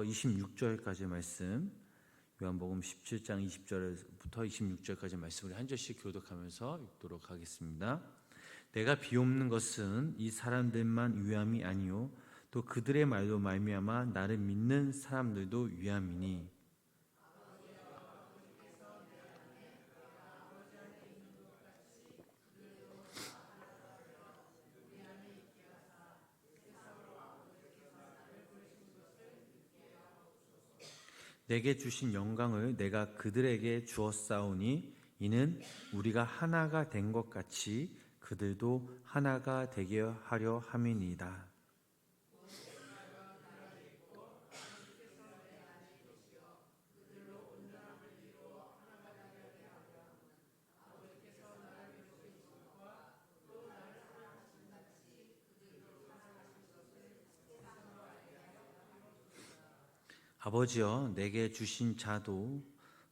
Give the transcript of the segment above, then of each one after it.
26절까지 말씀, 요한복음 17장 20절부터 26절까지 말씀 우리 한 절씩 교독하면서 읽도록 하겠습니다. 내가 비옵는 것은 이 사람들만 위함이 아니요 또 그들의 말로 말미암아 나를 믿는 사람들도 위함이니, 내게 주신 영광을 내가 그들에게 주었사오니 이는 우리가 하나가 된 것 같이 그들도 하나가 되게 하려 함이니이다. 아버지여, 내게 주신 자도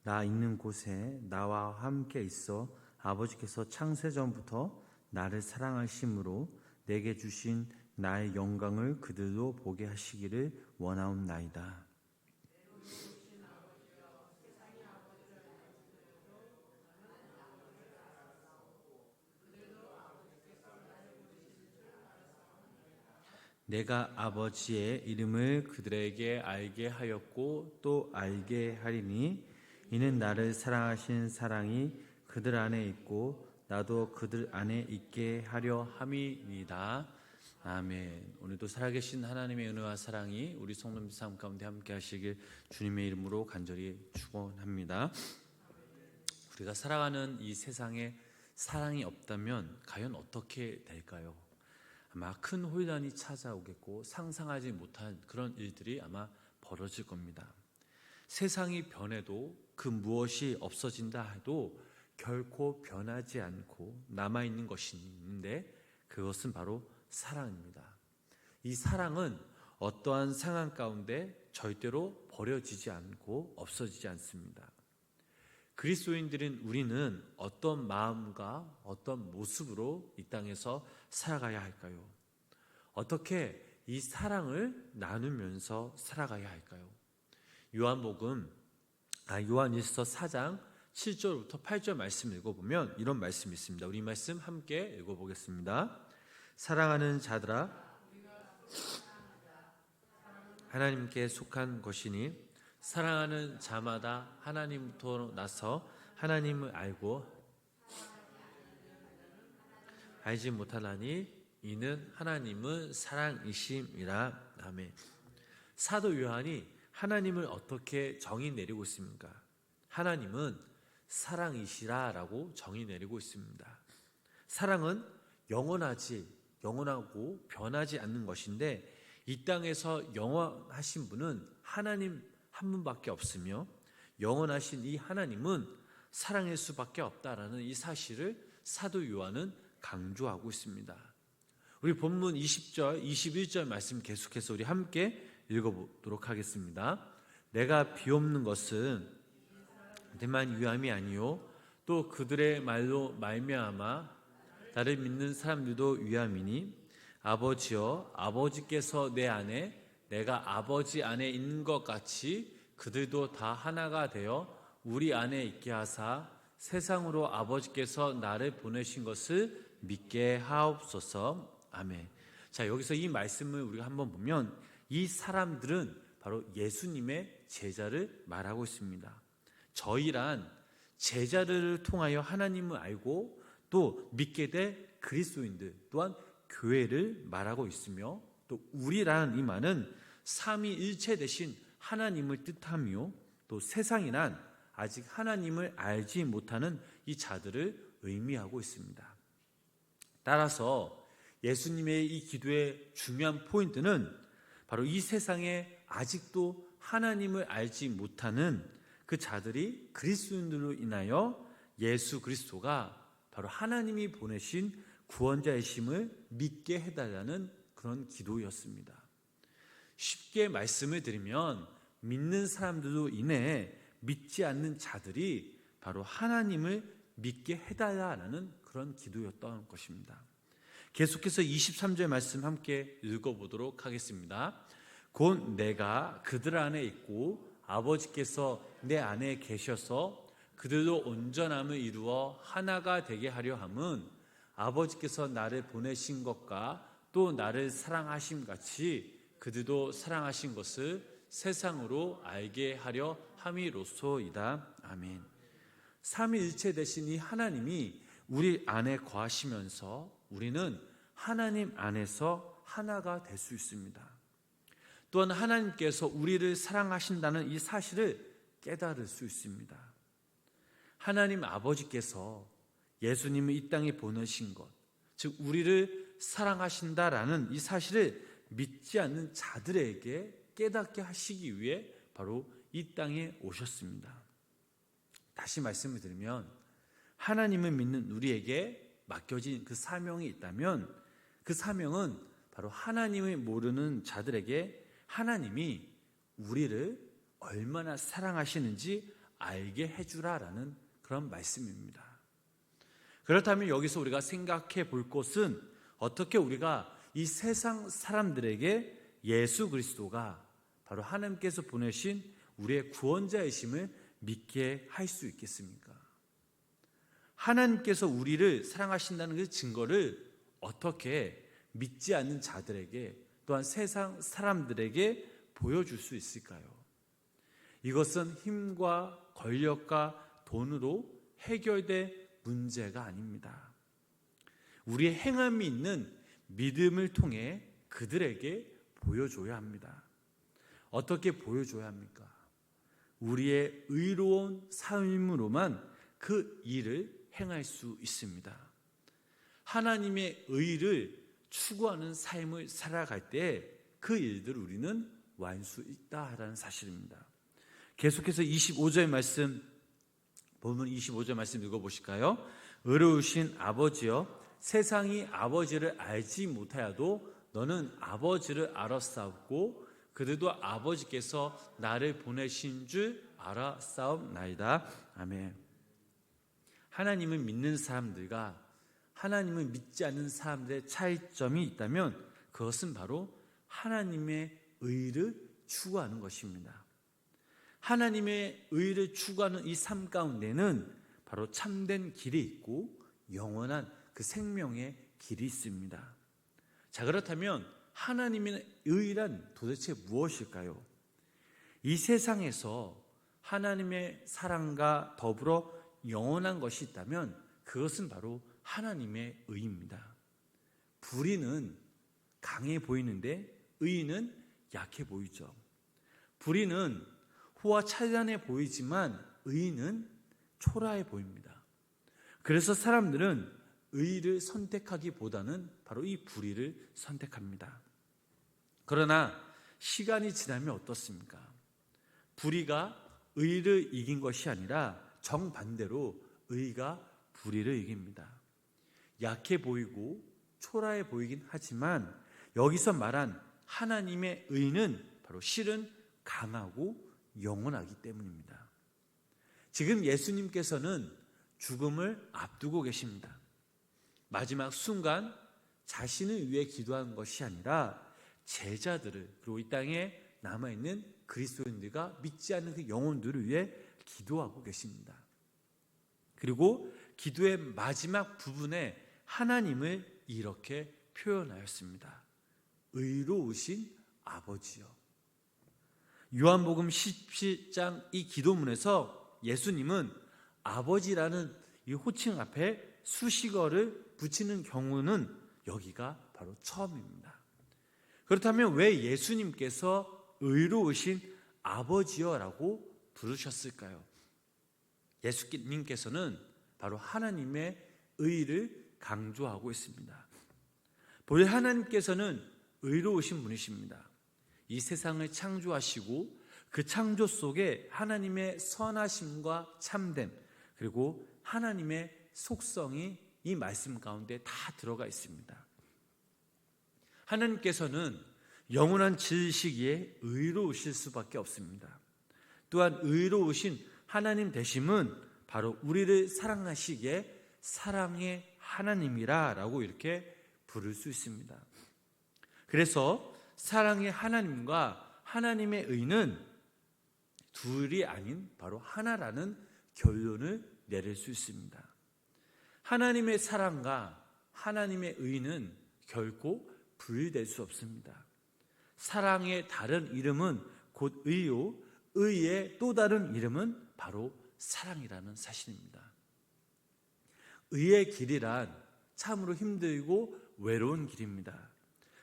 나 있는 곳에 나와 함께 있어 아버지께서 창세전부터 나를 사랑하심으로 내게 주신 나의 영광을 그들도 보게 하시기를 원하옵나이다. 내가 아버지의 이름을 그들에게 알게 하였고 또 알게 하리니 이는 나를 사랑하신 사랑이 그들 안에 있고 나도 그들 안에 있게 하려 함이니이다. 아멘. 오늘도 살아계신 하나님의 은혜와 사랑이 우리 성도님 삶 가운데 함께 하시길 주님의 이름으로 간절히 축원합니다. 우리가 살아가는 이 세상에 사랑이 없다면 과연 어떻게 될까요? 아마 큰 혼란이 찾아오겠고 상상하지 못한 그런 일들이 아마 벌어질 겁니다. 세상이 변해도 그 무엇이 없어진다 해도 결코 변하지 않고 남아있는 것이 있는데 그것은 바로 사랑입니다. 이 사랑은 어떠한 상황 가운데 절대로 버려지지 않고 없어지지 않습니다. 그리스도인들인 우리는 어떤 마음과 어떤 모습으로 이 땅에서 살아가야 할까요? 어떻게 이 사랑을 나누면서 살아가야 할까요? 요한일서 4장 7절부터 8절 말씀 읽어보면 이런 말씀이 있습니다. 우리 말씀 함께 읽어보겠습니다. 사랑하는 자들아, 하나님께 속한 것이니 사랑하는 자마다 하나님부터 나서 하나님을 알지 못하나니 이는 하나님은 사랑이심이라. 아멘. 사도 요한이 하나님을 어떻게 정의 내리고 있습니까? 하나님은 사랑이시라라고 정의 내리고 있습니다. 사랑은 영원하고 변하지 않는 것인데 이 땅에서 영원하신 분은 하나님 한 분밖에 없으며 영원하신 이 하나님은 사랑일 수밖에 없다라는 이 사실을 사도 요한은 강조하고 있습니다. 우리 본문 20절, 21절 말씀 계속해서 우리 함께 읽어보도록 하겠습니다. 내가 비옵는 것은 그들만 위함이 아니요 또 그들의 말로 말미암아 나를 믿는 사람들도 위함이니 아버지여, 아버지께서 내 안에 내가 아버지 안에 있는 것 같이 그들도 다 하나가 되어 우리 안에 있게 하사 세상으로 아버지께서 나를 보내신 것을 믿게 하옵소서. 아멘. 자, 여기서 이 말씀을 우리가 한번 보면 이 사람들은 바로 예수님의 제자를 말하고 있습니다. 저희란 제자를 통하여 하나님을 알고 또 믿게 될 그리스도인들 또한 교회를 말하고 있으며 또 우리라는 이 말은 삼위일체 되신 하나님을 뜻하며 또 세상이란 아직 하나님을 알지 못하는 이 자들을 의미하고 있습니다. 따라서 예수님의 이 기도의 중요한 포인트는 바로 이 세상에 아직도 하나님을 알지 못하는 그 자들이 그리스도인들로 인하여 예수 그리스도가 바로 하나님이 보내신 구원자이심을 믿게 해달라는 그런 기도였습니다. 쉽게 말씀을 드리면 믿는 사람들로 인해 믿지 않는 자들이 바로 하나님을 믿게 해달라는 그런 기도였던 것입니다. 계속해서 23절 말씀 함께 읽어보도록 하겠습니다. 곧 내가 그들 안에 있고 아버지께서 내 안에 계셔서 그들도 온전함을 이루어 하나가 되게 하려 함은 아버지께서 나를 보내신 것과 또 나를 사랑하심 같이 그들도 사랑하신 것을 세상으로 알게 하려 함이로소이다. 아멘. 삼위일체 되신 이 하나님이 우리 안에 거하시면서 우리는 하나님 안에서 하나가 될 수 있습니다. 또한 하나님께서 우리를 사랑하신다는 이 사실을 깨달을 수 있습니다. 하나님 아버지께서 예수님을 이 땅에 보내신 것, 즉 우리를 사랑하신다라는 이 사실을 믿지 않는 자들에게 깨닫게 하시기 위해 바로 이 땅에 오셨습니다. 다시 말씀을 드리면 하나님을 믿는 우리에게 맡겨진 그 사명이 있다면 그 사명은 바로 하나님을 모르는 자들에게 하나님이 우리를 얼마나 사랑하시는지 알게 해주라라는 그런 말씀입니다. 그렇다면 여기서 우리가 생각해 볼 것은 어떻게 우리가 이 세상 사람들에게 예수 그리스도가 바로 하나님께서 보내신 우리의 구원자이심을 믿게 할 수 있겠습니까? 하나님께서 우리를 사랑하신다는 그 증거를 어떻게 믿지 않는 자들에게 또한 세상 사람들에게 보여줄 수 있을까요? 이것은 힘과 권력과 돈으로 해결될 문제가 아닙니다. 우리의 행함이 있는 믿음을 통해 그들에게 보여줘야 합니다. 어떻게 보여줘야 합니까? 우리의 의로운 삶으로만 그 일을 행할 수 있습니다. 하나님의 의를 추구하는 삶을 살아갈 때 그 일들을 우리는 완 수 있다라는 사실입니다. 계속해서 25절 말씀, 본문 25절 말씀 읽어보실까요? 의로우신 아버지여, 세상이 아버지를 알지 못하여도 너는 아버지를 알았사옵고 그들도 아버지께서 나를 보내신 줄 알았사옵나이다. 아멘. 하나님을 믿는 사람들과 하나님을 믿지 않는 사람들의 차이점이 있다면 그것은 바로 하나님의 의를 추구하는 것입니다. 하나님의 의를 추구하는 이 삶 가운데는 바로 참된 길이 있고 영원한 그 생명의 길이 있습니다. 자, 그렇다면 하나님의 의란 도대체 무엇일까요? 이 세상에서 하나님의 사랑과 더불어 영원한 것이 있다면 그것은 바로 하나님의 의입니다. 불의는 강해 보이는데 의는 약해 보이죠. 불의는 호화 찬란해 보이지만 의는 초라해 보입니다. 그래서 사람들은 의를 선택하기보다는 바로 이 불의를 선택합니다. 그러나 시간이 지나면 어떻습니까? 불의가 의를 이긴 것이 아니라 정반대로 의가 불의를 이깁니다. 약해 보이고 초라해 보이긴 하지만 여기서 말한 하나님의 의는 바로 실은 강하고 영원하기 때문입니다. 지금 예수님께서는 죽음을 앞두고 계십니다. 마지막 순간 자신을 위해 기도한 것이 아니라 제자들을, 그리고 이 땅에 남아있는 그리스도인들과 믿지 않는 그 영혼들을 위해 기도하고 계십니다. 그리고 기도의 마지막 부분에 하나님을 이렇게 표현하였습니다. 의로우신 아버지요. 요한복음 17장 이 기도문에서 예수님은 아버지라는 이 호칭 앞에 수식어를 붙이는 경우는 여기가 바로 처음입니다. 그렇다면 왜 예수님께서 의로우신 아버지여라고 부르셨을까요? 예수님께서는 바로 하나님의 의를 강조하고 있습니다. 본래 하나님께서는 의로우신 분이십니다. 이 세상을 창조하시고 그 창조 속에 하나님의 선하심과 참됨, 그리고 하나님의 속성이 이 말씀 가운데 다 들어가 있습니다. 하나님께서는 영원한 지으시기에 의로우실 수밖에 없습니다. 또한 의로우신 하나님 되심은 바로 우리를 사랑하시기에 사랑의 하나님이라고 이렇게 부를 수 있습니다. 그래서 사랑의 하나님과 하나님의 의는 둘이 아닌 바로 하나라는 결론을 내릴 수 있습니다. 하나님의 사랑과 하나님의 의는 결코 분리될 수 없습니다. 사랑의 다른 이름은 곧 의요, 의의 또 다른 이름은 바로 사랑이라는 사실입니다. 의의 길이란 참으로 힘들고 외로운 길입니다.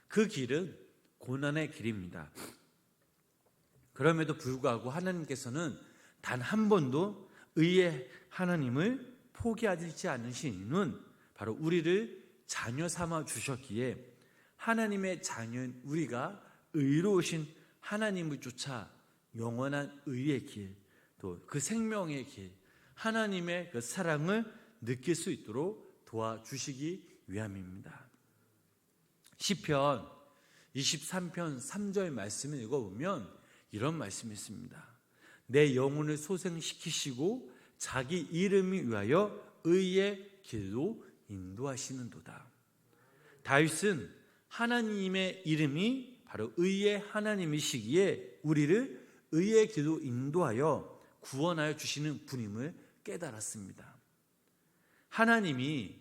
그 길은 고난의 길입니다. 그럼에도 불구하고 하나님께서는 단 한 번도 의의 하나님을 포기하지 않으신 이유는 바로 우리를 자녀 삼아 주셨기에 하나님의 자녀인 우리가 의로우신 하나님을 쫓아 영원한 의의 길, 또 그 생명의 길, 하나님의 그 사랑을 느낄 수 있도록 도와주시기 위함입니다. 시편 23편 3절 말씀을 읽어보면 이런 말씀이 있습니다. 내 영혼을 소생시키시고 자기 이름을 위하여 의의 길로 인도하시는도다. 다윗은 하나님의 이름이 바로 의의 하나님이시기에 우리를 의의 길로 인도하여 구원하여 주시는 분임을 깨달았습니다. 하나님이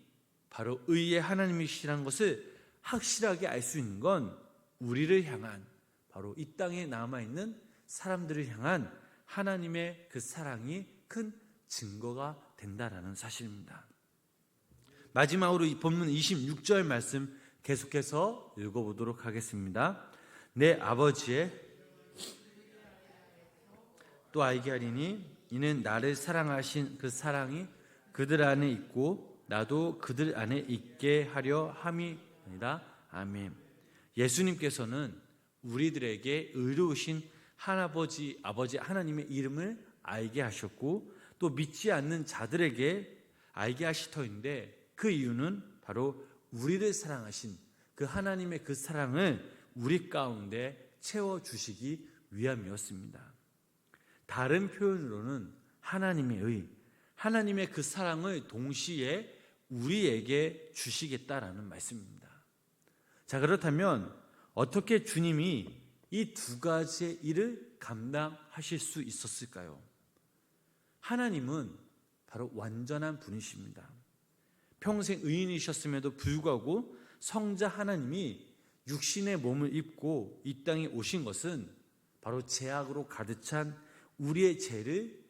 바로 의의 하나님이시라는 것을 확실하게 알 수 있는 건 우리를 향한, 바로 이 땅에 남아있는 사람들을 향한 하나님의 그 사랑이 큰 증거가 된다라는 사실입니다. 마지막으로 이 본문 26절 말씀 계속해서 읽어보도록 하겠습니다. 내 아버지의 또 알게 하리니 이는 나를 사랑하신 그 사랑이 그들 안에 있고 나도 그들 안에 있게 하려 함이니라. 아멘. 예수님께서는 우리들에게 의로우신 아버지 하나님의 이름을 알게 하셨고 또 믿지 않는 자들에게 알게 하실 터인데, 그 이유는 바로 우리를 사랑하신 그 하나님의 그 사랑을 우리 가운데 채워주시기 위함이었습니다. 다른 표현으로는 하나님의 의, 하나님의 그 사랑을 동시에 우리에게 주시겠다라는 말씀입니다. 자, 그렇다면 어떻게 주님이 이 두 가지의 일을 감당하실 수 있었을까요? 하나님은 바로 완전한 분이십니다. 평생 의인이셨음에도 불구하고 성자 하나님이 육신의 몸을 입고 이 땅에 오신 것은 바로 죄악으로 가득 찬 우리의 죄를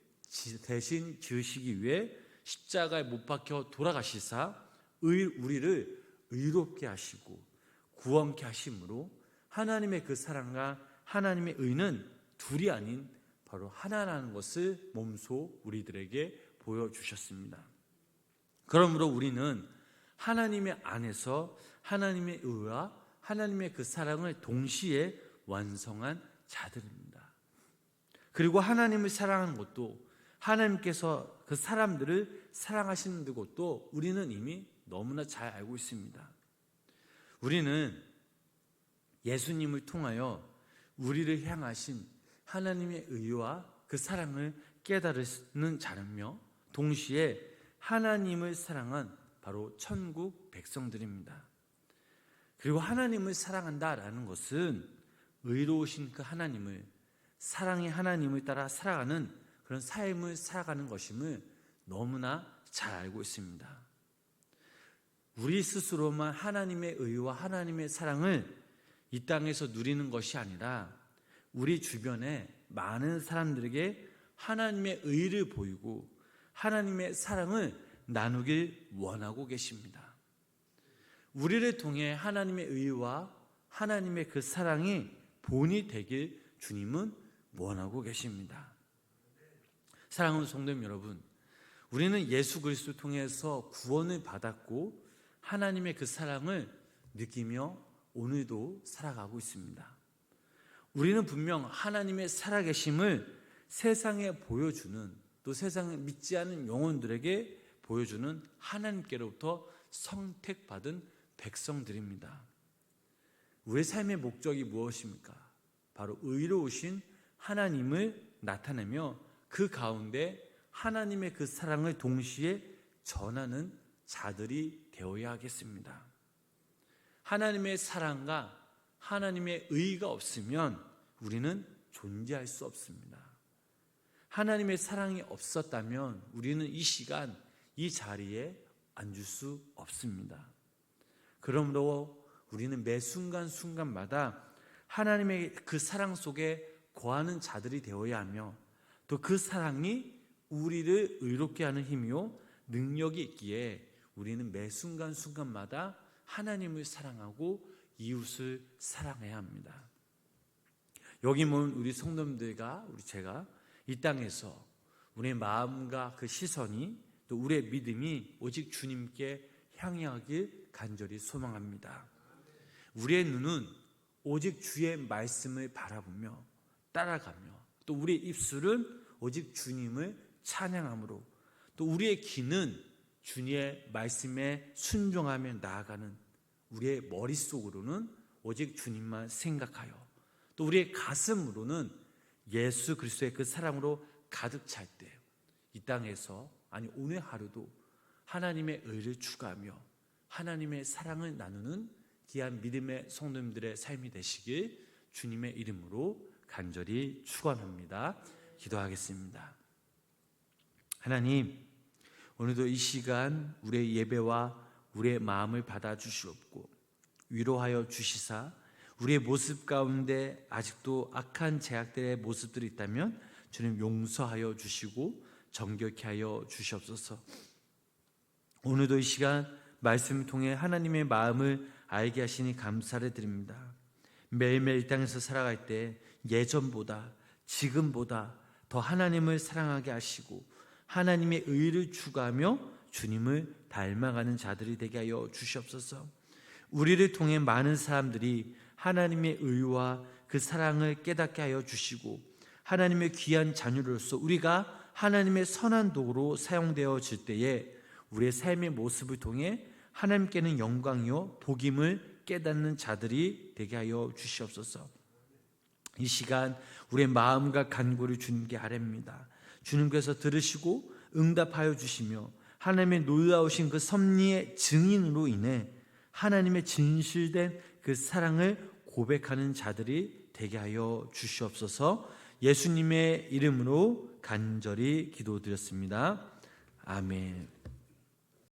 대신 지으시기 위해 십자가에 못 박혀 돌아가시사 우리를 의롭게 하시고 구원케 하심으로 하나님의 그 사랑과 하나님의 의는 둘이 아닌 바로 하나라는 것을 몸소 우리들에게 보여주셨습니다. 그러므로 우리는 하나님의 안에서 하나님의 의와 하나님의 그 사랑을 동시에 완성한 자들입니다. 그리고 하나님을 사랑하는 것도, 하나님께서 그 사람들을 사랑하시는 것도 우리는 이미 너무나 잘 알고 있습니다. 우리는 예수님을 통하여 우리를 향하신 하나님의 의와 그 사랑을 깨달는 자라며 동시에 하나님을 사랑한 바로 천국 백성들입니다. 그리고 하나님을 사랑한다라는 것은 의로우신 그 하나님을, 사랑의 하나님을 따라 살아가는 그런 삶을 살아가는 것임을 너무나 잘 알고 있습니다. 우리 스스로만 하나님의 의와 하나님의 사랑을 이 땅에서 누리는 것이 아니라 우리 주변에 많은 사람들에게 하나님의 의를 보이고 하나님의 사랑을 나누길 원하고 계십니다. 우리를 통해 하나님의 의와 하나님의 그 사랑이 본이 되길 주님은 원하고 계십니다. 사랑하는 성도님 여러분, 우리는 예수 그리스도를 통해서 구원을 받았고 하나님의 그 사랑을 느끼며 오늘도 살아가고 있습니다. 우리는 분명 하나님의 살아계심을 세상에 보여주는, 또 세상에 믿지 않는 영혼들에게 보여주는 하나님께로부터 선택받은 백성들입니다. 우리의 삶의 목적이 무엇입니까? 바로 의로우신 하나님을 나타내며 그 가운데 하나님의 그 사랑을 동시에 전하는 자들이 되어야 하겠습니다. 하나님의 사랑과 하나님의 의가 없으면 우리는 존재할 수 없습니다. 하나님의 사랑이 없었다면 우리는 이 시간 이 자리에 앉을 수 없습니다. 그러므로 우리는 매 순간순간마다 하나님의 그 사랑 속에 거하는 자들이 되어야 하며, 또 그 사랑이 우리를 의롭게 하는 힘이요 능력이 있기에 우리는 매 순간순간마다 하나님을 사랑하고 이웃을 사랑해야 합니다. 여기 모인 우리 성도님들과 제가 이 땅에서 우리의 마음과 그 시선이, 또 우리의 믿음이 오직 주님께 향하길 간절히 소망합니다. 우리의 눈은 오직 주의 말씀을 바라보며 따라가며, 또 우리의 입술은 오직 주님을 찬양함으로, 또 우리의 귀는 주님의 말씀에 순종하며 나아가는, 우리의 머릿속으로는 오직 주님만 생각하여, 또 우리의 가슴으로는 예수 그리스도의 그 사랑으로 가득 찰 때 이 땅에서, 아니 오늘 하루도 하나님의 의를 추구하며 하나님의 사랑을 나누는 귀한 믿음의 성도님들의 삶이 되시길 주님의 이름으로 간절히 축원합니다. 기도하겠습니다. 하나님, 오늘도 이 시간 우리의 예배와 우리의 마음을 받아주시옵고 위로하여 주시사, 우리의 모습 가운데 아직도 악한 죄악들의 모습들이 있다면 주님 용서하여 주시고 정결케 하여 주시옵소서. 오늘도 이 시간 말씀을 통해 하나님의 마음을 알게 하시니 감사를 드립니다. 매일매일 이 땅에서 살아갈 때 예전보다 지금보다 더 하나님을 사랑하게 하시고 하나님의 의를 추구하며 주님을 닮아가는 자들이 되게 하여 주시옵소서. 우리를 통해 많은 사람들이 하나님의 의와 그 사랑을 깨닫게 하여 주시고, 하나님의 귀한 자녀로서 우리가 하나님의 선한 도구로 사용되어질 때에 우리의 삶의 모습을 통해 하나님께는 영광이요 복임을 깨닫는 자들이 되게 하여 주시옵소서. 이 시간 우리의 마음과 간구를 주님께 아뢰입니다. 주님께서 들으시고 응답하여 주시며 하나님의 놀라우신 그 섭리의 증인으로 인해 하나님의 진실된 그 사랑을 고백하는 자들이 되게 하여 주시옵소서. 예수님의 이름으로 간절히 기도드렸습니다. 아멘.